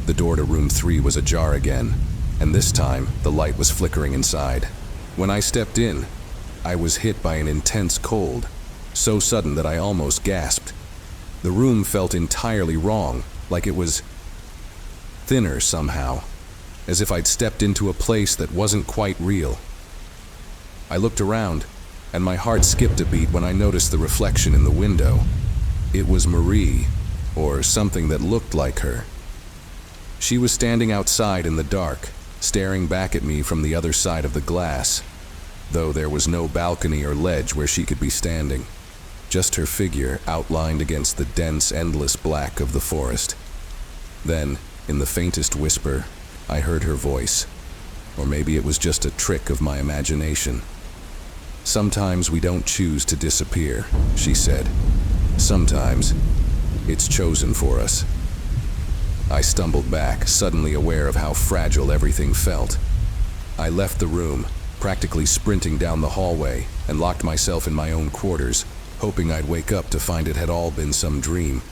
The door to room 3 was ajar again, and this time the light was flickering inside. When I stepped in, I was hit by an intense cold, so sudden that I almost gasped. The room felt entirely wrong, like it was thinner somehow, as if I'd stepped into a place that wasn't quite real. I looked around, and my heart skipped a beat when I noticed the reflection in the window. It was Marie, or something that looked like her. She was standing outside in the dark, staring back at me from the other side of the glass, though there was no balcony or ledge where she could be standing. Just her figure outlined against the dense, endless black of the forest. Then, in the faintest whisper, I heard her voice. Or maybe it was just a trick of my imagination. "Sometimes we don't choose to disappear," she said. "Sometimes it's chosen for us." I stumbled back, suddenly aware of how fragile everything felt. I left the room, practically sprinting down the hallway, and locked myself in my own quarters, hoping I'd wake up to find it had all been some dream.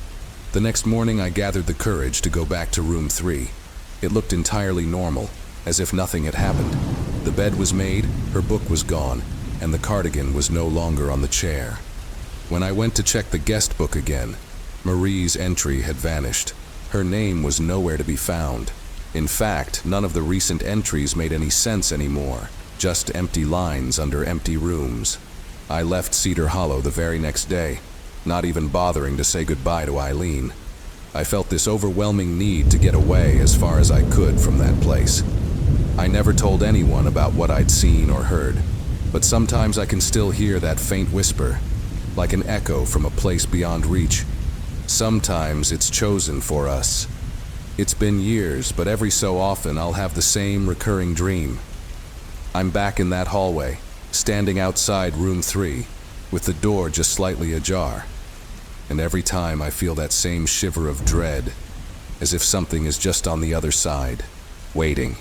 The next morning I gathered the courage to go back to room 3. It looked entirely normal, as if nothing had happened. The bed was made, her book was gone, and the cardigan was no longer on the chair. When I went to check the guest book again, Marie's entry had vanished. Her name was nowhere to be found. In fact, none of the recent entries made any sense anymore, just empty lines under empty rooms. I left Cedar Hollow the very next day, not even bothering to say goodbye to Eileen. I felt this overwhelming need to get away as far as I could from that place. I never told anyone about what I'd seen or heard, but sometimes I can still hear that faint whisper, like an echo from a place beyond reach. Sometimes it's chosen for us. It's been years, but every so often I'll have the same recurring dream. I'm back in that hallway, standing outside room 3, with the door just slightly ajar. And every time I feel that same shiver of dread, as if something is just on the other side, waiting.